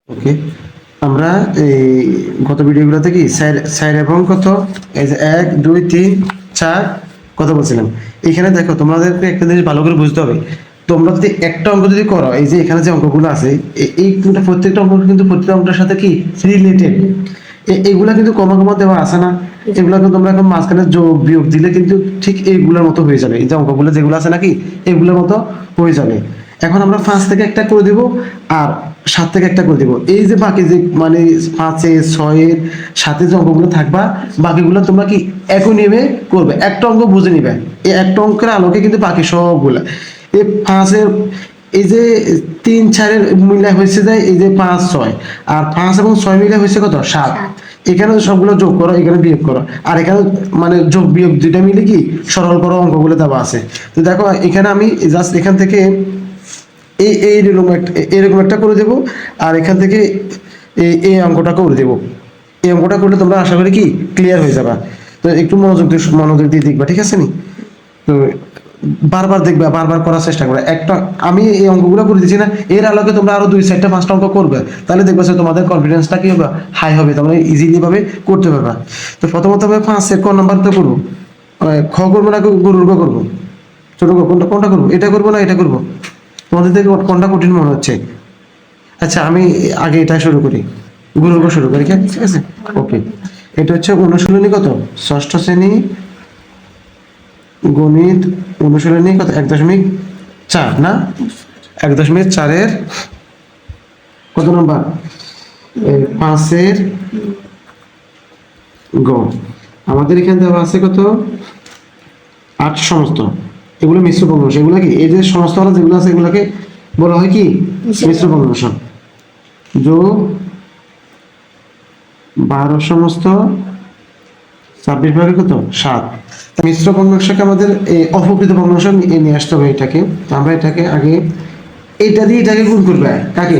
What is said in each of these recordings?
ওকে, আমরা এই গত ভিডিওগুলোতে কি স্যার স্যার এবং কত এই যে 1 2 3 4 কত বলছিলাম। এখানে দেখো তোমাদেরকে একটা জিনিস ভালো করে বুঝতে হবে। তোমরা যদি একটা অঙ্ক যদি করো, এই যে এখানে যে অঙ্কগুলো আছে এই প্রত্যেকটা অঙ্ক কিন্তু প্রত্যেকটা অঙ্কের সাথে কি রিলেটেড। এগুলা কিন্তু কমা কমা দেওয়া আছে না, এগুলা কিন্তু তোমরা এখন মাঝখানে যোগ বিয়োগ দিলে কিন্তু ঠিক এইগুলোর মতো হয়ে যাবে। এই যে অঙ্কগুলো যেগুলো আছে নাকি এগুলোর মতো হয়ে যাবে। এখন আমরা 5 থেকে একটা করে দিব আর 7 থেকে একটা করে দিব। এই যে বাকি যে মানে 5 এর 6 এর 7 এর যে অঙ্কগুলো থাকবা বাকিগুলো তোমরা কি একই নেবে করবে, একটা অঙ্ক বুঝে নিবে। এই একটা অঙ্কের আলোকে কিন্তু বাকি সবগুলা এই 5 এর এই যে 3 4 এর মিলে হয়েছে যায় এই যে 5 6 আর 5 এবং 6 মিলে হয়েছে কত 7। এখানে সবগুলো যোগ করো, এখানে বিয়োগ করো, আর এখানে মানে যোগ বিয়োগ দুইটা মিলে কি সরল করো অঙ্কগুলো দেওয়া আছে। তো দেখো এখানে আমি জাস্ট এখান থেকে এরকম একটা করে দেব, আর এখান থেকে এই অঙ্কটা করে দেব। এই অঙ্কটা করলে তোমরা আশা করি কি ক্লিয়ার হয়ে যাবা। তো একটু মনোযোগ দিয়ে দেখবা, ঠিক আছে নি? তো বারবার দেখবা, বারবার করার চেষ্টা করবে। একটা আমি এই অঙ্কগুলো করে দিচ্ছি না, এর আলোকে তোমরা আরো 2 4 5টা অঙ্ক করবে, তাহলে দেখবে যে তোমাদের কনফিডেন্সটা কি হবে, হাই হবে, তোমরা ইজিলি ভাবে করতে পারবা। তো প্রথমত আমি 5 এর ক নাম্বার তো করবো, খ করবো না গরুর গ করবো, ছোট গ কোনটা কোনটা করবো, এটা করবো না এটা করবো? তোমাদের থেকে কোনটা কঠিন মনে হচ্ছে? আচ্ছা আমি আগে এটা শুরু করি, গরুর গ শুরু করি, ঠিক আছে? ওকে, এটা হচ্ছে অনুশীলনী কত, ষষ্ঠ শ্রেণী গণিত অনুশীলনী কত 1.4 না, 1.4 কত নম্বর, 5 গ। আমাদের এখানে দেওয়া আছে কত 8 সমস্ত, এগুলো মিশ্র ভগ্নাংশ। এগুলো কি এই যে সমস্ত যেগুলো আছে এগুলোকে বলা হয় কি মিশ্র ভগ্নাংশ। যোগ 12 সমস্ত 26 ভাগে কত 7। মিশ্র ভগ্নাংশকে আমাদের এই অপকৃত ভগ্নাংশ নিয়ে আসতে হবে এটাকে। তো আমরা এটাকে আগে এটা দিয়ে এটাকে গুণ করবে, কাকে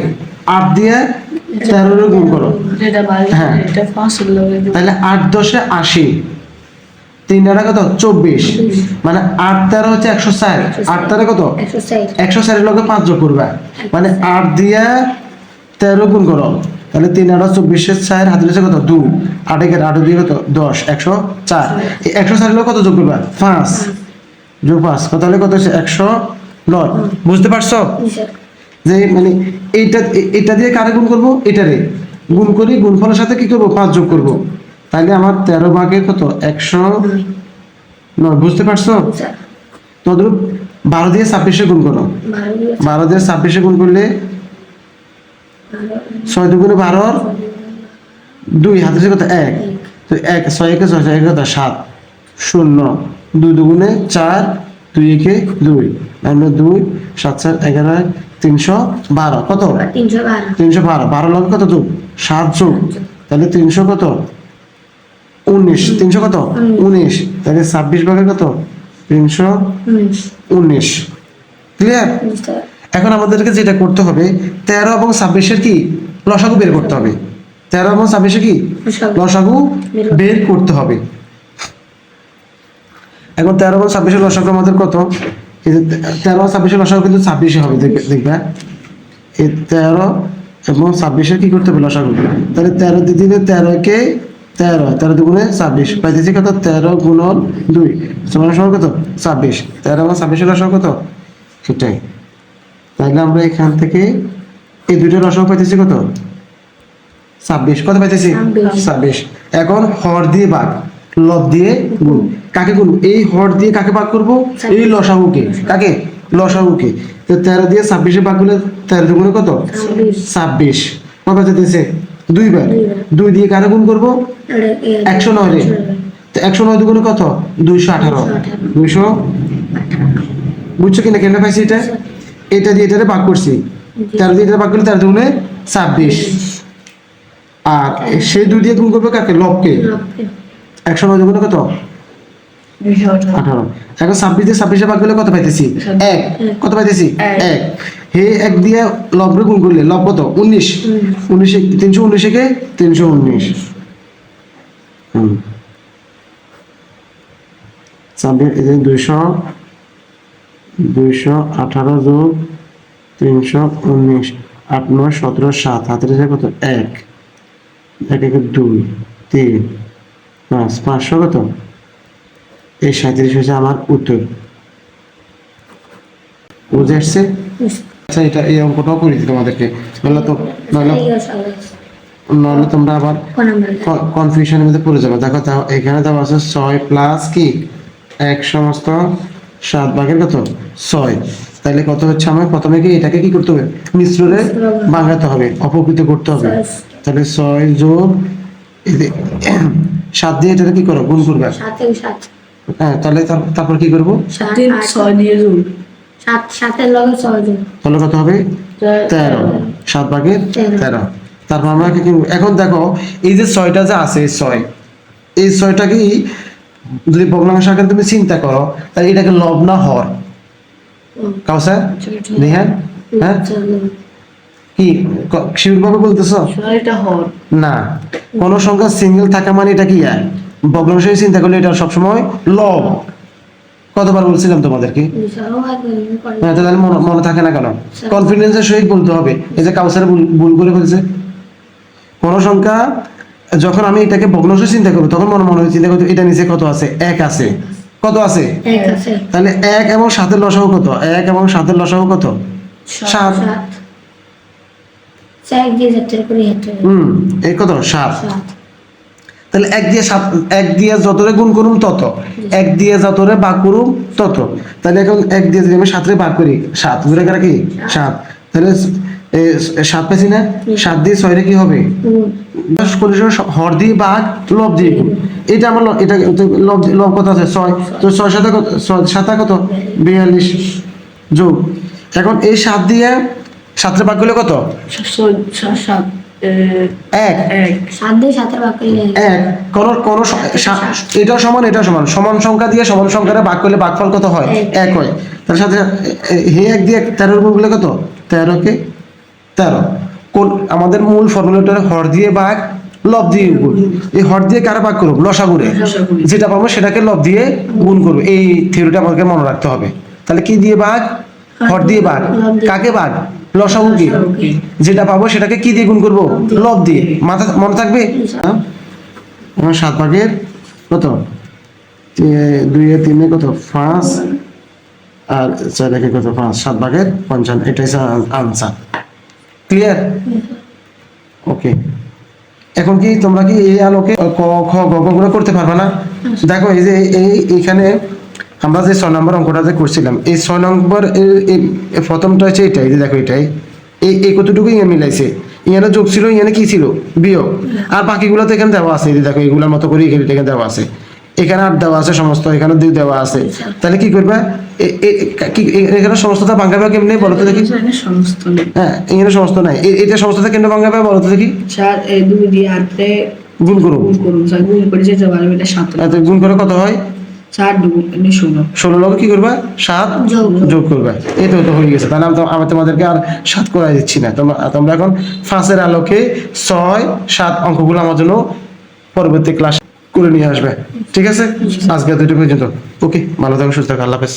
8 দিয়ে 13 এর গুণ করো। হ্যাঁ তাহলে 8 10 এ 80, 3 দ্বারা কত 24, মানে 8 13 হচ্ছে 104, 8 13 কত 104 এর লগে 5 যোগ করবে, মানে 8 দিয়ে 13 গুণ করো, তাহলে 3 8 24 এর 4 হাতে লিখে কত 2, 8 এর 8 দিয়ে কত 10, 104। এই 104 এর লগে কত যোগ করবে 5, যোগ 5 কত হলে কত হচ্ছে 109। বুঝতে পারছো যে মানে এইটা এটা দিয়ে কারে গুণ করব, এটারে গুণ করি, গুণফলের সাথে কি করব 5 যোগ করব, তাহলে আমার 13 ভাগে কত 109। বুঝতে পারছো? তদ্রুপ 12 দিয়ে 26 এ গুণ করো, 12 দিয়ে 26 এ গুণ করলে 6 দুগুণে 12, 2 হাতে কত 1, তো 1 6 একে 6 6 কত 7, 0 2 দুগুণে 4, 2 একে 2, আমরা 2 7 4 11 312 কত 312, 12 লগে কত যোগ 7 যোগ, তাহলে 300 কত 19, 300 কত 19, তাহলে 26 ভাগে কত 319। ক্লিয়ার? এখন আমাদেরকে যেটা করতে হবে 13 এবং 26 এর কি লসাগু বের করতে হবে। 13 এবং 26 এর কি লসাগু বের করতে হবে। এখন 13 এবং 26 এর লসাগু আমাদের কত, এই যে 13 এবং 26 এর লসাগু কিন্তু 26 হবে, দেখবে এই 13 এবং 26 এর কি করতে হবে লসাগু, তাহলে 13 দিয়ে দিলে 13 কে 13, 13 দুগুণে 26 পাইতেছি কত 13 গুণন 2 সমান সমান কত 26। 13 এবং 26 এর লসাগু কত সেটাই, তাহলে আমরা এখান থেকে এই দুইটা লসাগু পাইতেছি কত 26, কত পাইতেছি 26। এখন হর দিয়ে ভাগ, লব দিয়ে গুণ, কাকে গুণ এই হর দিয়ে কাকে ভাগ করব এই লসাগুকে, কাকে লসাগুকে। তো 13 দিয়ে 26 এ ভাগ করলে 13 দুগুণে কত 26, কত পাইতেছে 2 বার, 2 দিয়ে কারে গুণ করব 109 রে, তো 109 দুগুণে কত 218, 200। বুঝছো কিনা কেন পাইছি এটা, এটা দিয়ে এটারে ভাগ করছি, 13 দিয়ে এটা ভাগ করলে 13 দুগুণে 26, আর সেই 2 দিয়ে গুণ করবে কাকে লবকে, 109 দুগুণে কত 18। এখন 26 দিয়ে 26 এ ভাগ করলে কত পাইতেছি 1, কত পাইতেছি 1, হে 1 দিয়ে লবরে গুণ করলে লব কত 19, 19 319 কে 319, 26 এই যে 218 যোগ 319 8 9 17 7 হাতের আছে কত 1 1 1 2 3 5 500 কত এই 37 হচ্ছে আমার উত্তর। বুঝে আসছে? আচ্ছা এটা এই অঙ্কটাও করে দিই তোমাদেরকে, নইলে তোমরা আবার কনফিউশনের মধ্যে পড়ে যাবে। দেখো এখানে দেওয়া আছে 6 প্লাস কি 1 সমস্ত 7 ভাগের কত 6, তাহলে কত হচ্ছে আমার প্রথমে কি এটাকে কি করতে হবে মিশ্রণে ভাঙাতে হবে, অপকৃত করতে হবে। তাহলে 6 যোগ 7 দিয়ে এটাকে কি করো গুণ করবে, হ্যাঁ তাহলে তারপর কি করবো 6 দিয়ে গুণ 7 এর লগে 6 যোগ তাহলে কত হবে 13, 7 ভাগের 13। তারপর আমরা কি করব, এখন দেখো এই যে 6টা যে আছে এই 6টা কি যদি ভগ্নাংশ আকারে তুমি চিন্তা করো তাহলে এটাকে লব না হর কাউসার দেখেন, হ্যাঁ কি শিউর ভাবে বলতেছো এটা হর না, কোন সংখ্যা সিঙ্গেল থাকা মানে এটা কি ভগ্নাংশ চিন্তা করলে এটা সবসময় লব। কতবার বলছিলাম তোমাদেরকে, তাহলে মনে থাকে না কেন, কনফিডেন্সের সহিত বলতে হবে। এই যে কাউসার ভুল করে ফেলছে, কোন সংখ্যা যখন আমি এটাকে ভগ্নাংশ চিন্তা করবো তখন মনে চিন্তা করতে এটা নিচে কত আছে 1 আছে, কত আছে 1 আছে, তাহলে 1 এবং 7 এর লসাগু কত, 1 এবং 7 এর লসাগু কত 7, এই কত 7, তাহলে 1 দিয়ে 7 1 দিয়ে যতরে গুণ করুম তত, 1 দিয়ে যতরে ভাগ করুম তত। তাহলে এখন 1 দিয়ে যদি আমি 7 রে ভাগ করি 7 জোরে করে কি 7, তাহলে 7 পেছি না, 7 দিয়ে 6 রে কি হবে হর দিয়ে ভাগ লব দিয়ে গুণ। এটা আমার এটা লব কত আছে 6, তো 6 সাথে কত 7 কত 42 যোগ, এখন এই 7 দিয়ে 7 রে ভাগ করলে কত 1 এটাও সমান এটাও সমান, সমান সংখ্যা দিয়ে সমান সংখ্যারে ভাগ করলে ভাগফল কত হয় 1 হয়। তার সাথে হে 1 দিয়ে 13 গুণ করলে কত 13 কে 13। কোন আমাদের মূল ফর্মুলাটা হর দিয়ে ভাগ লব দিয়ে গুণ, এই হর দিয়ে কারা ভাগ করব লসাগুরে, যেটা পাবো সেটাকে লব দিয়ে গুণ করব। এই থিওরিটা আমাদেরকে মনে রাখতে হবে। তাহলে কি দিয়ে ভাগ হর দিয়ে ভাগ, কাকে ভাগ লসাগু কি, যেটা পাবো সেটাকে কি দিয়ে গুণ করব লব দিয়ে, মাথা মনে থাকবে। 7 ভাগের কত 2 এ 3 এ কত 5 আর 4 এ কত 5, 7 ভাগের 55, এটাই আনসার। ক্লিয়ার? ওকে, এখন কি তোমরা কি এই আলোকে ক খ গ ঘ গুলো করতে পারবে না? দেখো এই যে এইখানে আমরা যে 6 নম্বর অঙ্কটা যে করছিলাম, এই 6 নম্বর প্রথমটা হচ্ছে এটাই যে দেখো এটাই এই কতটুকু ইয়ে মিলাইছে, ইয়ানে যোগ ছিল ইয়ানে কি ছিল বিয়োগ, আর বাকিগুলো তো এখানে দেওয়া আছে। এই যে দেখো এগুলোর মতো করে এখানে দেওয়া আছে, এখানে 8 দেওয়া আছে সমস্ত, এখানে 2 দেওয়া আছে। তাহলে কি করবে এখানে সমস্তটা ভাঙাবে কেমনে বলো তো দেখি, হ্যাঁ এখানে সমস্ত নাই, এটা সমস্তটা কেমনে ভাঙাবে বলো তো দেখি, 2 দিয়ে 8 রে গুণ করো, গুণ করে যেতে পারবে এটা 7 গুণ করে কত হয় 4 2 16, 16 লগে কি করবা 7 যোগ করবা, এই তো হয়ে গেছে। তাহলে আমি তোমাদেরকে আর 7 করাই দিচ্ছি না, তোমরা এখন 5 এর আলোকে 6 7 অঙ্কগুলো আমার জন্য পরবর্তী ক্লাস করে নিয়ে আসবে। ঠিক আছে, আজকে এতটুকু পর্যন্ত। ওকে, ভালো থাকো, সুস্থ থাকো, আল্লাহ হাফেজ।